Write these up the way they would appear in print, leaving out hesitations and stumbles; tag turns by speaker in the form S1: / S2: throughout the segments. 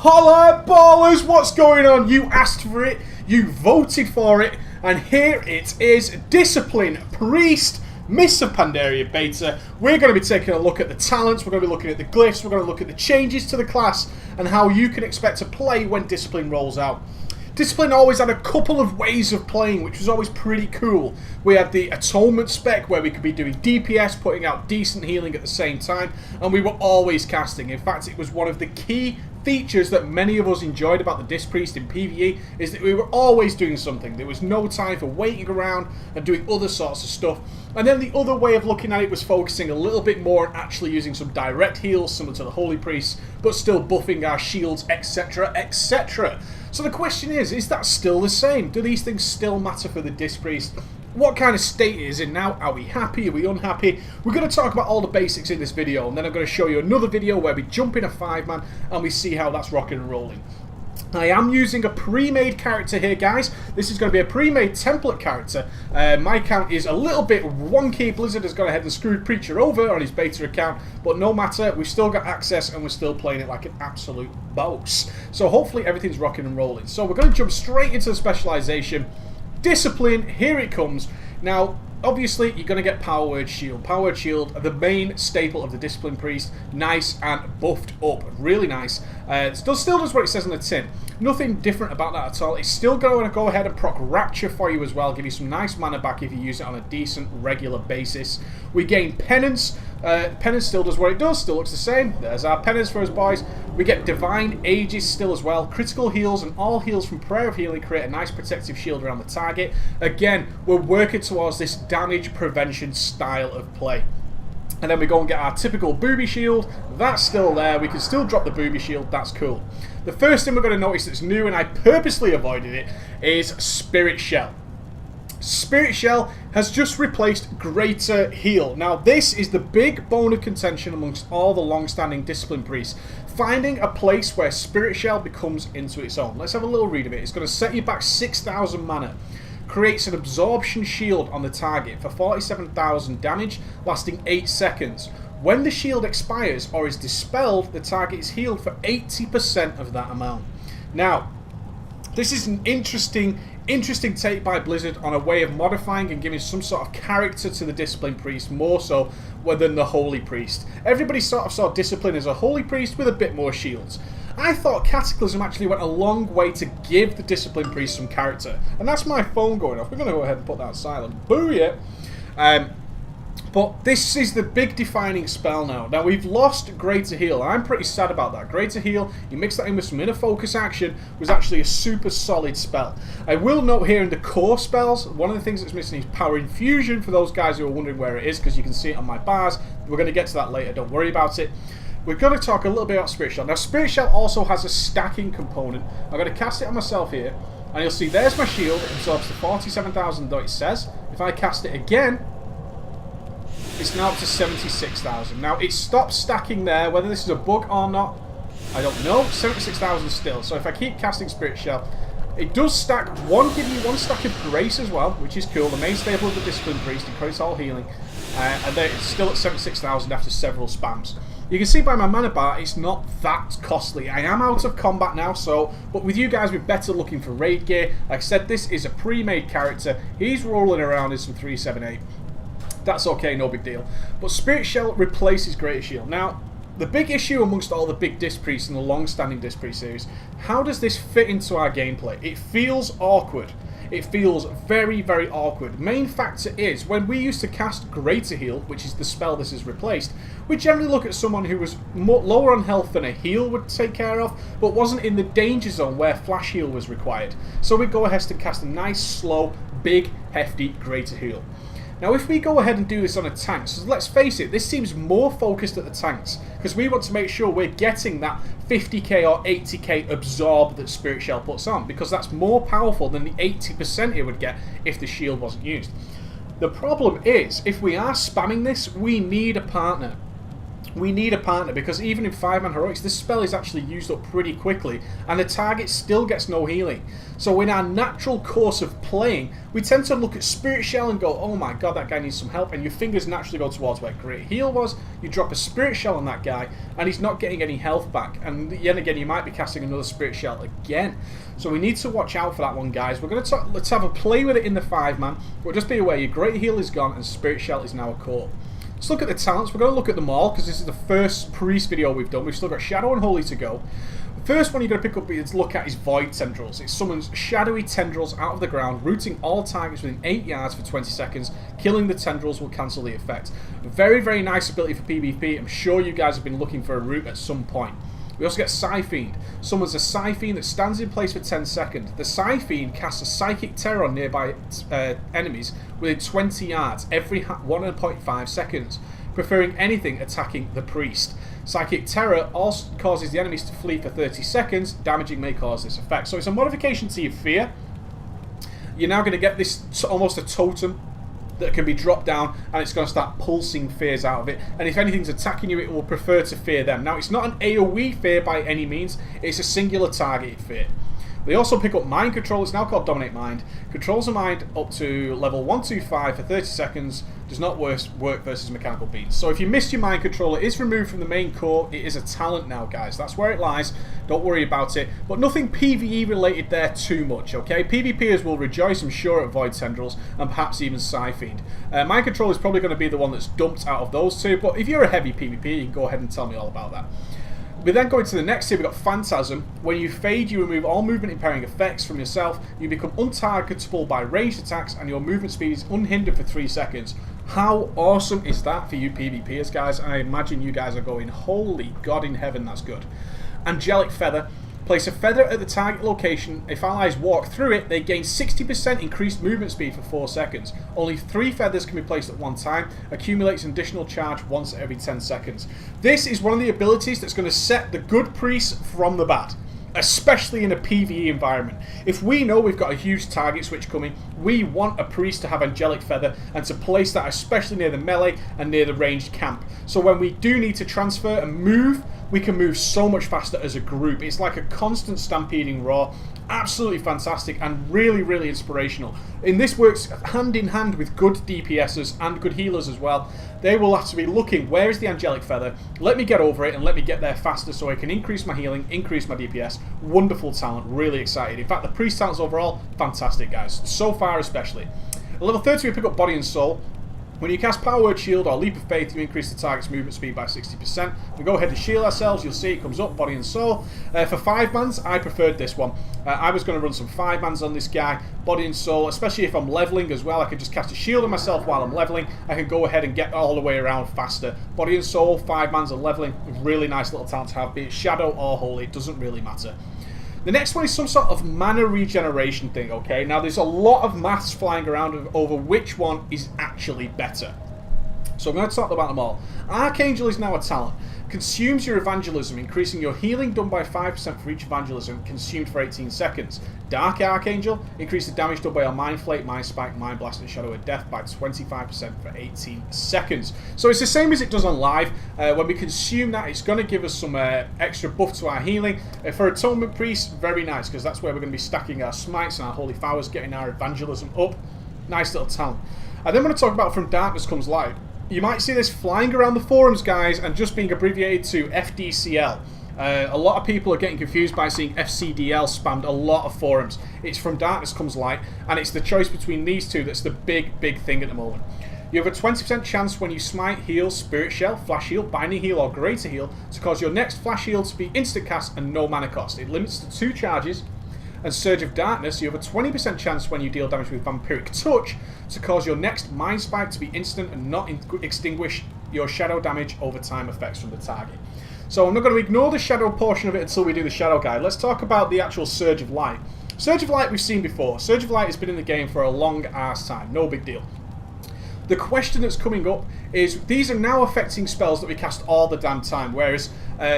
S1: Holla ballers, what's going on? You asked for it, you voted for it, and here it is. Discipline Priest, Mr. Pandaria Beta. We're going to be taking a look at the talents, we're going to be looking at the glyphs, we're going to look at the changes to the class, and how you can expect to play when Discipline rolls out. Discipline always had a couple of ways of playing, which was always pretty cool. We had the Atonement spec, where we could be doing DPS, putting out decent healing at the same time, and we were always casting. In fact, it was one of the key features that many of us enjoyed about the Disc Priest in PvE, is that we were always doing something. There was no time for waiting around and doing other sorts of stuff. And then the other way of looking at it was focusing a little bit more on actually using some direct heals, similar to the Holy Priest, but still buffing our shields, etc, etc. So the question is that still the same? Do these things still matter for the Disc Priest? What kind of state is it now? Are we happy? Are we unhappy? We're going to talk about all the basics in this video, and then I'm going to show you another video where we jump in a 5-man and we see how that's rocking and rolling. I am using a pre-made character here, guys. This is going to be a pre-made template character. My account is a little bit wonky. Blizzard has gone ahead and screwed Preacher over on his beta account, but no matter, we've still got access and we're still playing it like an absolute boss. So hopefully everything's rocking and rolling. So we're going to jump straight into the specialization. Discipline, here it comes. Now, obviously, you're going to get Power Word Shield. Power Word Shield, the main staple of the Discipline Priest. Nice and buffed up. Really nice. Still does what it says on the tin. Nothing different about that at all. It's still going to go ahead and proc Rapture for you as well. Give you some nice mana back if you use it on a decent, regular basis. We gain Penance. Penance still does what it does. Still looks the same. There's our Penance for us boys. We get Divine Aegis still as well. Critical heals and all heals from Prayer of Healing create a nice protective shield around the target. Again, we're working towards this damage prevention style of play. And then we go and get our typical Booby Shield. That's still there. We can still drop the Booby Shield. That's cool. The first thing we're going to notice that's new, and I purposely avoided it, is Spirit Shell. Spirit Shell has just replaced Greater Heal. Now, this is the big bone of contention amongst all the long-standing Discipline Priests. Finding a place where Spirit Shell becomes into its own. Let's have a little read of it. It's going to set you back 6,000 mana. Creates an absorption shield on the target for 47,000 damage, lasting 8 seconds. When the shield expires or is dispelled, the target is healed for 80% of that amount. Now, this is an interesting take by Blizzard on a way of modifying and giving some sort of character to the Discipline Priest, more so than the Holy Priest. Everybody sort of saw Discipline as a Holy Priest with a bit more shields. I thought Cataclysm actually went a long way to give the Discipline Priest some character. And that's my phone going off. We're going to go ahead and put that silent. Booyah! But this is the big defining spell now. Now, we've lost Greater Heal. I'm pretty sad about that. Greater Heal, you mix that in with some inner focus action, was actually a super solid spell. I will note here in the core spells, one of the things that's missing is Power Infusion, for those guys who are wondering where it is, because you can see it on my bars. We're going to get to that later, don't worry about it. We're going to talk a little bit about Spirit Shell. Now, Spirit Shell also has a stacking component. I'm going to cast it on myself here, and you'll see there's my shield. It absorbs the 47,000 that it says. If I cast it again, it's now up to 76,000. Now, it stops stacking there. Whether this is a bug or not, I don't know. 76,000 still. So if I keep casting Spirit Shell, it does stack give you one stack of Grace as well, which is cool. The main staple of the Discipline Priest, increase all healing. And then it's still at 76,000 after several spams. You can see by my mana bar, it's not that costly. I am out of combat now, but with you guys, we're better looking for raid gear. Like I said, this is a pre-made character. He's rolling around in some 378. That's okay, no big deal. But Spirit Shell replaces Greater Shield. Now, the big issue amongst all the big Disc Priests and the long-standing Disc Priest series, how does this fit into our gameplay? It feels awkward. It feels very, very awkward. Main factor is, when we used to cast Greater Heal, which is the spell this has replaced, we generally look at someone who was lower on health than a heal would take care of, but wasn't in the danger zone where flash heal was required. So we'd go ahead and cast a nice, slow, big, hefty Greater Heal. Now, if we go ahead and do this on a tank, so let's face it, this seems more focused at the tanks, because we want to make sure we're getting that 50k or 80k absorb that Spirit Shell puts on, because that's more powerful than the 80% it would get if the shield wasn't used. The problem is, if we are spamming this, we need a partner. we need a partner, because even in 5-man heroics, this spell is actually used up pretty quickly and the target still gets no healing. So in our natural course of playing, we tend to look at Spirit Shell and go, oh my god, that guy needs some help, and your fingers naturally go towards where Great Heal was. You drop a Spirit Shell on that guy and he's not getting any health back, and yet again you might be casting another Spirit Shell again. So we need to watch out for that one, guys. We're going to let's have a play with it in the 5-man, but just be aware your Great Heal is gone and Spirit Shell is now a core. Let's look at the talents. We're going to look at them all because this is the first priest video we've done. We've still got Shadow and Holy to go. The first one you're going to pick up and look at is Void Tendrils. It summons shadowy tendrils out of the ground, rooting all targets within 8 yards for 20 seconds. Killing the tendrils will cancel the effect. A very, very nice ability for PvP. I'm sure you guys have been looking for a route at some point. We also get Psy Fiend. Summons a Psy Fiend that stands in place for 10 seconds. The Psy Fiend casts a Psychic Terror on nearby enemies within 20 yards every 1.5 seconds, preferring anything attacking the priest. Psychic Terror also causes the enemies to flee for 30 seconds. Damaging may cause this effect. So it's a modification to your fear. You're now going to get this almost a totem that can be dropped down, and it's going to start pulsing fears out of it, and if anything's attacking you, it will prefer to fear them. Now, it's not an AoE fear by any means, it's a singular targeted fear. They also pick up Mind Control. It's now called Dominate Mind. Controls a mind up to level 125 for 30 seconds. Does not work versus mechanical beings. So if you missed your Mind Control, it is removed from the main core. It is a talent now, guys. That's where it lies. Don't worry about it. But nothing PvE related there too much, okay? PvPers will rejoice, I'm sure, at Void Tendrils and perhaps even Psy Fiend. Mind Control is probably going to be the one that's dumped out of those two. But if you're a heavy PvP, you can go ahead and tell me all about that. We then go into the next here. We've got Phantasm. When you fade, you remove all movement impairing effects from yourself. You become untargetable by ranged attacks, and your movement speed is unhindered for 3 seconds. How awesome is that for you PvPers, guys? I imagine you guys are going, holy God in heaven, that's good. Angelic Feather. Place a feather at the target location. If allies walk through it, they gain 60% increased movement speed for 4 seconds. Only 3 feathers can be placed at one time. Accumulates an additional charge once every 10 seconds. This is one of the abilities that's going to set the good priests from the bad, especially in a PvE environment. If we know we've got a huge target switch coming, we want a priest to have Angelic Feather and to place that especially near the melee and near the ranged camp. So when we do need to transfer and move, we can move so much faster as a group. It's like a constant stampeding roar. Absolutely fantastic and really, really inspirational. And this works hand in hand with good DPSers and good healers as well. They will have to be looking, where is the Angelic Feather? Let me get over it and let me get there faster so I can increase my healing, increase my DPS. Wonderful talent, really excited. In fact, the priest talents overall, fantastic, guys. So far especially. At level 30 we pick up Body and Soul. When you cast Power Word Shield or Leap of Faith, you increase the target's movement speed by 60%. We go ahead and shield ourselves. You'll see it comes up, Body and Soul. For 5-mans, I preferred this one. I was going to run some 5-mans on this guy, Body and Soul, especially if I'm leveling as well. I can just cast a shield on myself while I'm leveling. I can go ahead and get all the way around faster. Body and Soul, 5-mans and leveling, really nice little talent to have, be it Shadow or Holy, it doesn't really matter. The next one is some sort of mana regeneration thing, okay? Now, there's a lot of maths flying around over which one is actually better. So I'm going to talk about them all. Archangel is now a talent. Consumes your evangelism, increasing your healing done by 5% for each evangelism consumed for 18 seconds. Dark Archangel, increase the damage done by your Mind Flake, Mind Spike, Mind Blast, and Shadow of Death by 25% for 18 seconds. So it's the same as it does on live. When we consume that, it's going to give us some extra buff to our healing. For Atonement Priest, very nice, because that's where we're going to be stacking our smites and our holy flowers, getting our evangelism up. Nice little talent. And then we're going to talk about From Darkness Comes Light. You might see this flying around the forums, guys, and just being abbreviated to FDCL. A lot of people are getting confused by seeing FCDL spammed a lot of forums. It's From Darkness Comes Light, and it's the choice between these two that's the big, big thing at the moment. You have a 20% chance when you smite, heal, Spirit Shell, Flash Heal, Binding Heal, or Greater Heal to cause your next Flash Heal to be instant cast and no mana cost. It limits to 2 charges. And Surge of Darkness, you have a 20% chance when you deal damage with Vampiric Touch to cause your next Mind Spike to be instant and not extinguish your shadow damage over time effects from the target. So I'm not going to ignore the shadow portion of it until we do the shadow guide. Let's talk about the actual Surge of Light. Surge of Light we've seen before. Surge of Light has been in the game for a long ass time, no big deal. The question that's coming up is, these are now affecting spells that we cast all the damn time, whereas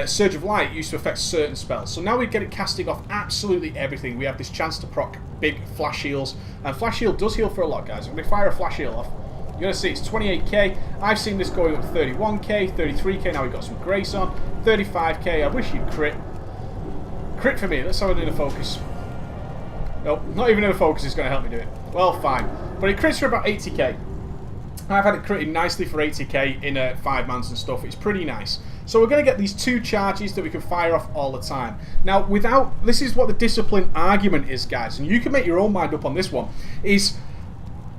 S1: Surge of Light used to affect certain spells. So now we get it casting off absolutely everything. We have this chance to proc big Flash Heals, and Flash Heal does heal for a lot, guys. When we fire a Flash Heal off, You're going to see it's 28k. I've seen this going up 31k, 33k. Now we've got some grace on. 35k. I wish you'd crit. Crit for me. Let's have an inner focus. Nope, not even inner focus is going to help me do it. Well, fine. But it crits for about 80k. I've had it critting nicely for 80k in 5-mans and stuff. It's pretty nice. So we're going to get these 2 charges that we can fire off all the time. Now, this is what the discipline argument is, guys, and you can make your own mind up on this one, is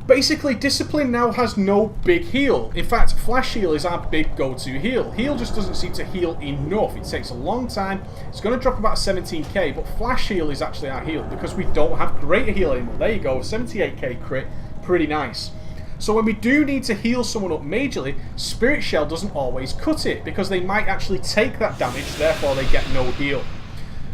S1: basically discipline now has no big heal. In fact, flash heal is our big go-to heal. Heal just doesn't seem to heal enough. It takes a long time. It's going to drop about 17k, but flash heal is actually our heal because we don't have greater heal anymore. There you go, 78k crit, pretty nice. So when we do need to heal someone up majorly, Spirit Shell doesn't always cut it because they might actually take that damage, therefore they get no heal.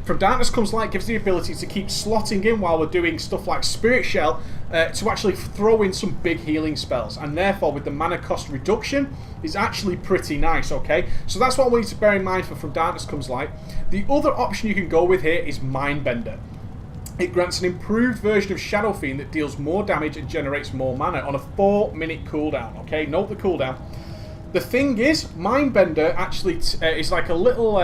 S1: From Darkness Comes Light gives the ability to keep slotting in while we're doing stuff like Spirit Shell to actually throw in some big healing spells, and therefore with the mana cost reduction is actually pretty nice, okay? So that's what we need to bear in mind for From Darkness Comes Light. The other option you can go with here is Mindbender. It grants an improved version of Shadow Fiend that deals more damage and generates more mana on a 4-minute cooldown, okay? Note the cooldown. The thing is, Mindbender actually is like a little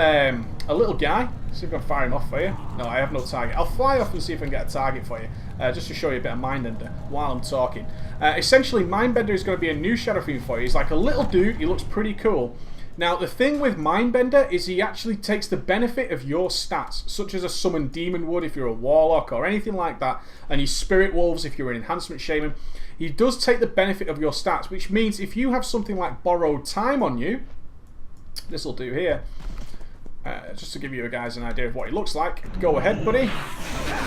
S1: guy. See if I can fire him off for you. No, I have no target. I'll fly off and see if I can get a target for you, just to show you a bit of Mindbender while I'm talking. Essentially, Mindbender is going to be a new Shadow Fiend for you. He's like a little dude. He looks pretty cool. Now, the thing with Mindbender is he actually takes the benefit of your stats, such as a Summon Demon would if you're a Warlock or anything like that, and you Spirit Wolves if you're an Enhancement Shaman. He does take the benefit of your stats, which means if you have something like Borrowed Time on you, this will do here, just to give you guys an idea of what he looks like. Go ahead, buddy.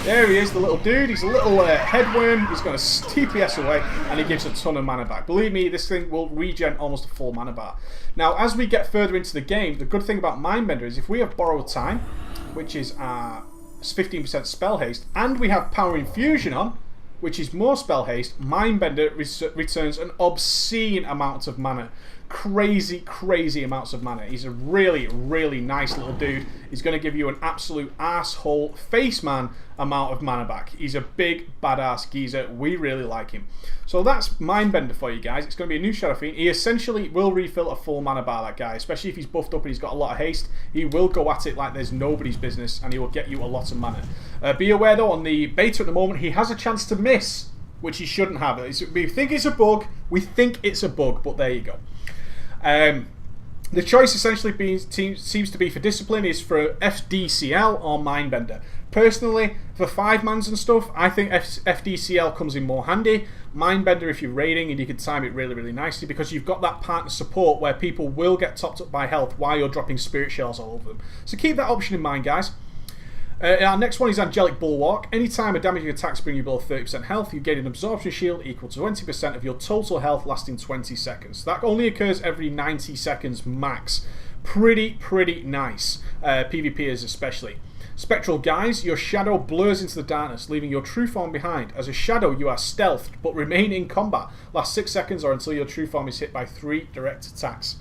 S1: There he is, the little dude. He's a little headworm. He's going to TPS away, and he gives a ton of mana back. Believe me, this thing will regen almost a full mana bar. Now, as we get further into the game, the good thing about Mindbender is if we have Borrowed Time, which is 15% spell haste, and we have Power Infusion on, which is more spell haste, Mindbender returns an obscene amount of mana. Crazy, crazy amounts of mana. He's a really, really nice little dude. He's going to give you an absolute asshole face man amount of mana back. He's a big, badass geezer. We really like him. So that's Mindbender for you guys. It's going to be a new Shadow Fiend. He essentially will refill a full mana bar, that guy. Especially if he's buffed up and he's got a lot of haste. He will go at it like there's nobody's business, and he will get you a lot of mana. Be aware though, on the beta at the moment, he has a chance to miss, which he shouldn't have. We think it's a bug. We think it's a bug, but there you go. The choice essentially seems to be for Discipline is for FDCL or Mindbender. Personally, for 5-mans and stuff, I think FDCL comes in more handy. Mindbender if you're raiding, and you can time it really, really nicely because you've got that partner support where people will get topped up by health while you're dropping Spirit Shells all over them. So keep that option in mind, guys. Our next one is Angelic Bulwark. Anytime a damaging attack brings you below 30% health, you gain an absorption shield equal to 20% of your total health lasting 20 seconds. That only occurs every 90 seconds max. Pretty nice. PvPers especially. Spectral Guise, your shadow blurs into the darkness, leaving your true form behind. As a shadow, you are stealthed, but remain in combat. Last 6 seconds or until your true form is hit by 3 direct attacks.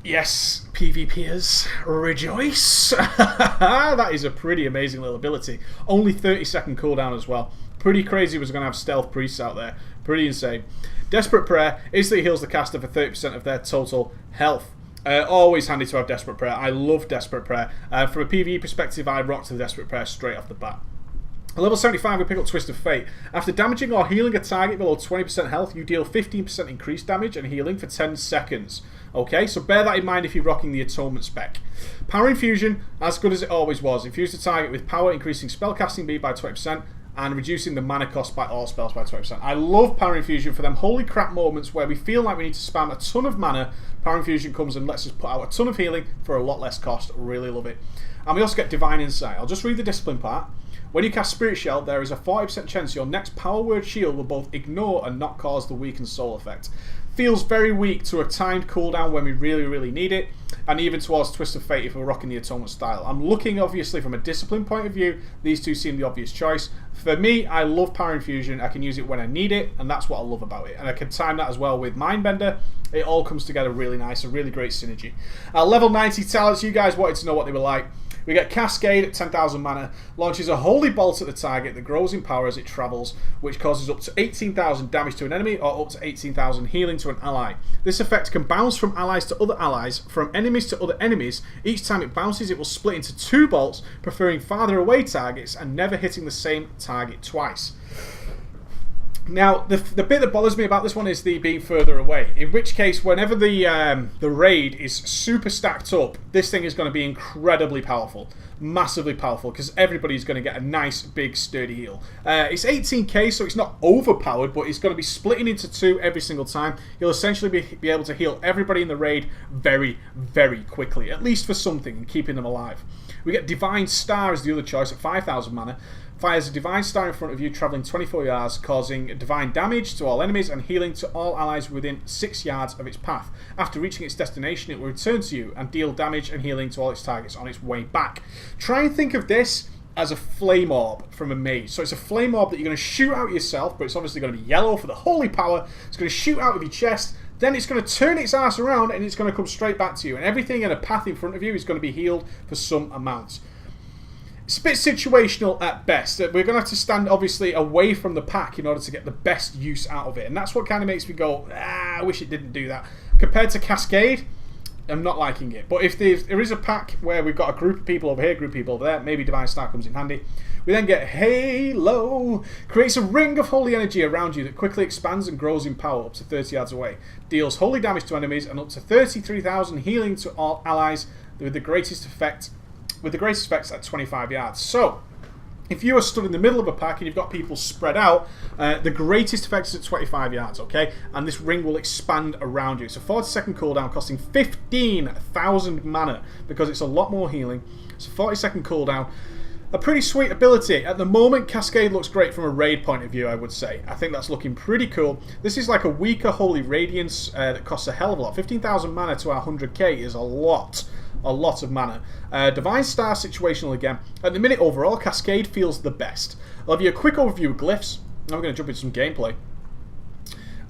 S1: Yes, PvPers, rejoice! That is a pretty amazing little ability. Only 30-second cooldown as well. Pretty crazy was going to have stealth priests out there. Pretty insane. Desperate Prayer instantly heals the caster for 30% of their total health. Always handy to have Desperate Prayer. I love Desperate Prayer. From a PvE perspective, I rocked the Desperate Prayer straight off the bat. At level 75, we pick up Twist of Fate. After damaging or healing a target below 20% health, you deal 15% increased damage and healing for 10 seconds. Okay, so bear that in mind if you're rocking the Atonement spec. Power Infusion, as good as it always was. Infuse the target with power, increasing spellcasting speed by 20% and reducing the mana cost by all spells by 20%. I love Power Infusion for them holy crap moments where we feel like we need to spam a ton of mana. Power Infusion comes and lets us put out a ton of healing for a lot less cost. Really love it. And we also get Divine Insight. I'll just read the discipline part. When you cast Spirit Shell, there is a 40% chance your next Power Word shield will both ignore and not cause the weakened soul effect. Feels very weak to a timed cooldown when we really, really need it, and even towards Twist of Fate if we're rocking the Atonement style. I'm looking, obviously, from a discipline point of view. These two seem the obvious choice. For me, I love Power Infusion. I can use it when I need it, and that's what I love about it. And I can time that as well with Mindbender. It all comes together really nice, a really great synergy. Level 90 talents, you guys wanted to know what they were like. We get Cascade at 10,000 mana, launches a Holy Bolt at the target that grows in power as it travels, which causes up to 18,000 damage to an enemy or up to 18,000 healing to an ally. This effect can bounce from allies to other allies, from enemies to other enemies. Each time it bounces, it will split into 2 bolts, preferring farther away targets and never hitting the same target twice. Now, the bit that bothers me about this one is the being further away. In which case, whenever the raid is super stacked up, this thing is going to be incredibly powerful. Massively powerful, because everybody's going to get a nice, big, sturdy heal. It's 18k, so it's not overpowered, but it's going to be splitting into 2 every single time. You'll essentially be able to heal everybody in the raid very, very quickly, at least for something, and keeping them alive. We get Divine Star as the other choice at 5,000 mana. Fires a Divine Star in front of you, travelling 24 yards, causing divine damage to all enemies and healing to all allies within 6 yards of its path. After reaching its destination, it will return to you and deal damage and healing to all its targets on its way back. Try and think of this as a flame orb from a mage. So it's a flame orb that you're going to shoot out yourself, but it's obviously going to be yellow for the holy power. It's going to shoot out of your chest. Then it's going to turn its ass around and it's going to come straight back to you. And everything in a path in front of you is going to be healed for some amount. It's a bit situational at best. We're going to have to stand, obviously, away from the pack in order to get the best use out of it. And that's what kind of makes me go, I wish it didn't do that. Compared to Cascade, I'm not liking it. But if there is a pack where we've got a group of people over here, group of people over there, maybe Divine Star comes in handy. We then get Halo. Creates a ring of holy energy around you that quickly expands and grows in power up to 30 yards away. Deals holy damage to enemies and up to 33,000 healing to all allies with the greatest effects at 25 yards. So, if you are stood in the middle of a pack and you've got people spread out, the greatest effect is at 25 yards, okay? And this ring will expand around you. It's a 40-second cooldown costing 15,000 mana because it's a lot more healing. It's a 40-second cooldown. A pretty sweet ability. At the moment, Cascade looks great from a raid point of view, I would say. I think that's looking pretty cool. This is like a weaker Holy Radiance that costs a hell of a lot. 15,000 mana to our 100k is a lot. A lot of mana. Divine Star situational again. At the minute, overall, Cascade feels the best. I'll give you a quick overview of glyphs. Now we're going to jump into some gameplay.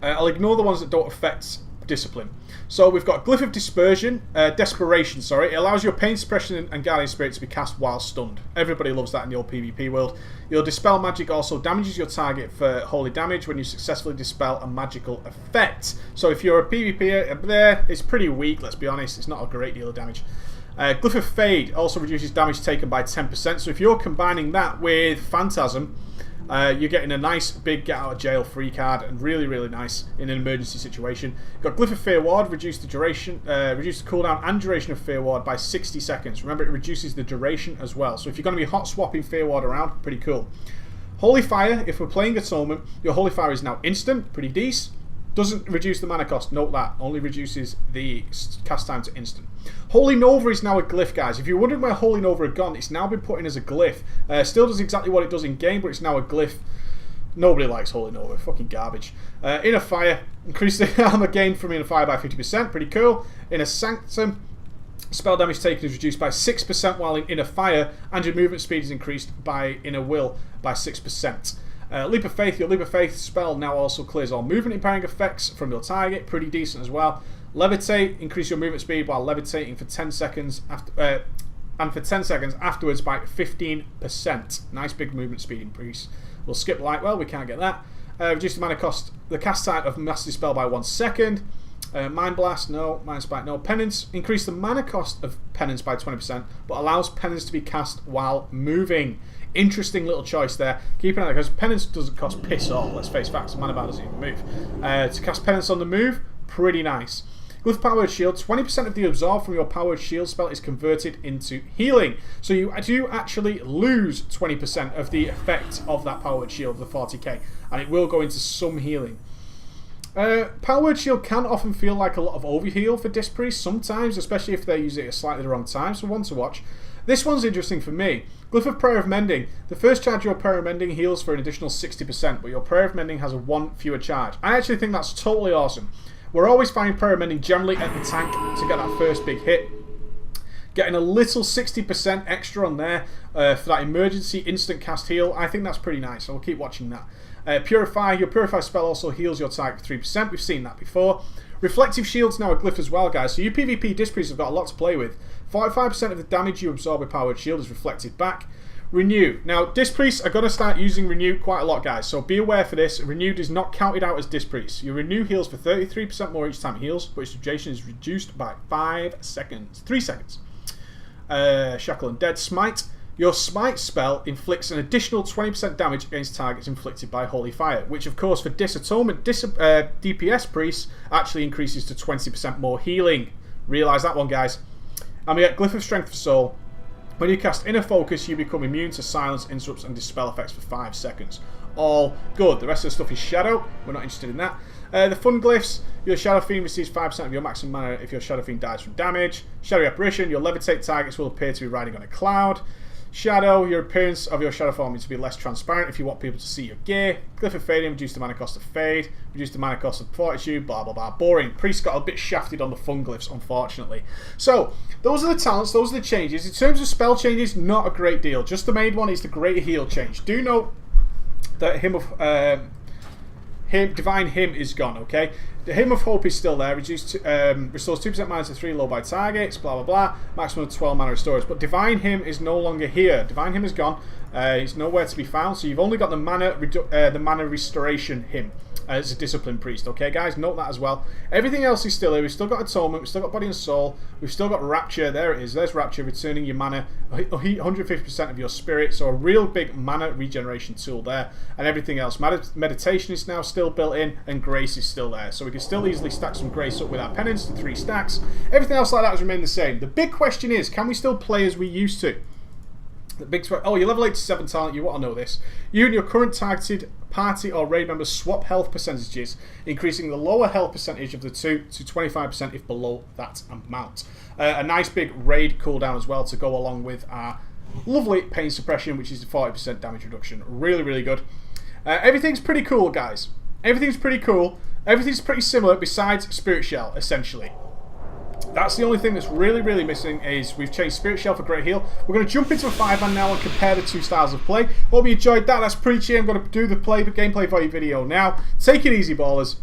S1: I'll ignore the ones that don't affect discipline. So we've got Glyph of Dispersion, Desperation, sorry. It allows your Pain Suppression and Guardian Spirit to be cast while stunned. Everybody loves that in the old PvP world. Your Dispel magic also damages your target for holy damage when you successfully dispel a magical effect. So if you're a PvPer there, it's pretty weak, let's be honest. It's not a great deal of damage. Glyph of Fade also reduces damage taken by 10%. So if you're combining that with Phantasm, you're getting a nice big get out of jail free card, and really, really nice in an emergency situation. Got Glyph of Fear Ward, reduce the cooldown and duration of Fear Ward by 60 seconds. Remember, it reduces the duration as well. So if you're going to be hot swapping Fear Ward around, pretty cool. Holy Fire, if we're playing Atonement, your Holy Fire is now instant, pretty decent. Doesn't reduce the mana cost, note that. Only reduces the cast time to instant. Holy Nova is now a glyph, guys. If you're wondering where Holy Nova had gone, it's now been put in as a glyph. Still does exactly what it does in game, but it's now a glyph. Nobody likes Holy Nova, fucking garbage. Inner Fire, increase the armor gain from Inner Fire by 50%, pretty cool. Inner Sanctum, spell damage taken is reduced by 6% while in Inner Fire, and your movement speed is increased by Inner Will by 6%. Leap of Faith, your Leap of Faith spell now also clears all movement impairing effects from your target, pretty decent as well. Levitate, increase your movement speed while levitating for 10 seconds after, and for 10 seconds afterwards by 15%. Nice big movement speed increase. We'll skip Lightwell, we can't get that. Reduce the mana cost, the cast time of Master Spell by 1 second. Mind Blast, no. Mind Spike, no. Penance, increase the mana cost of Penance by 20%, but allows Penance to be cast while moving. Interesting little choice there. Keep an eye on that, because Penance doesn't cost piss all. Let's face facts, Mana Bar doesn't even move. To cast Penance on the move, pretty nice. With Powered Shield, 20% of the absorb from your Powered Shield spell is converted into healing. So you do actually lose 20% of the effect of that Powered Shield, the 40k, and it will go into some healing. Powered Shield can often feel like a lot of overheal for Disc Priest sometimes, especially if they use it at slightly the wrong time, so one to watch. This one's interesting for me. Glyph of Prayer of Mending. The first charge of your Prayer of Mending heals for an additional 60%, but your Prayer of Mending has a 1 fewer charge. I actually think that's totally awesome. We're always finding Prayer of Mending generally at the tank to get that first big hit. Getting a little 60% extra on there for that emergency instant cast heal. I think that's pretty nice, so we'll keep watching that. Purify, your Purify spell also heals your target for 3%. We've seen that before. Reflective Shield's now a glyph as well, guys, so you PvP Disc Priests have got a lot to play with. 45% of the damage you absorb with Powered Shield is reflected back. Renew. Now, Disc Priests are going to start using Renew quite a lot, guys, so be aware for this. Renewed is not counted out as Disc Priests. Your Renew heals for 33% more each time it heals, but its duration is reduced by 5 seconds. 3 seconds. Shackle and Dead. Smite. Your Smite spell inflicts an additional 20% damage against targets inflicted by Holy Fire, which of course for Disatonement, DPS Priests actually increases to 20% more healing. Realise that one, guys. And we get Glyph of Strength for Soul. When you cast Inner Focus, you become immune to silence, interrupts, and dispel effects for 5 seconds. All good. The rest of the stuff is Shadow. We're not interested in that. The fun glyphs. Your Shadow Fiend receives 5% of your maximum mana if your Shadow Fiend dies from damage. Shadow Apparition. Your levitate targets will appear to be riding on a cloud. Shadow. Your appearance of your Shadow form is to be less transparent if you want people to see your gear. Glyph of Fading. Reduce the mana cost of Fade. Reduce the mana cost of Fortitude. Blah, blah, blah. Boring. Priest got a bit shafted on the fun glyphs, unfortunately. So, those are the talents. Those are the changes. In terms of spell changes, not a great deal. Just the main one is the Greater Heal change. Do note that Divine Hymn is gone, okay? The Hymn of Hope is still there. Restores 2% mana to 3 low by targets, blah, blah, blah. Maximum of 12 mana restores. But Divine Hymn is no longer here. Divine Hymn is gone. It's nowhere to be found. So you've only got the mana restoration hymn as a disciplined priest, okay, guys? Note that as well. Everything else is still here. We've still got Atonement. We've still got Body and Soul. We've still got Rapture. There it is. There's Rapture, returning your mana, 150% of your spirit. So a real big mana regeneration tool there. And everything else. Meditation is now still built in, and Grace is still there. So we can still easily stack some Grace up with our Penance to 3 stacks. Everything else like that has remained the same. The big question is, can we still play as we used to? Oh, you're level 87 talent, you want to know this. You and your current targeted party or raid members swap health percentages, increasing the lower health percentage of the two to 25% if below that amount. A nice big raid cooldown as well to go along with our lovely pain suppression, which is 40% damage reduction. Really, really good. Everything's pretty cool, guys. Everything's pretty cool. Everything's pretty similar besides Spirit Shell, essentially. That's the only thing that's really, really missing is we've changed Spirit Shell for Great Heal. We're going to jump into a 5-man now and compare the two styles of play. Hope you enjoyed that. That's preachy. I'm going to do the gameplay for you video now. Take it easy, ballers.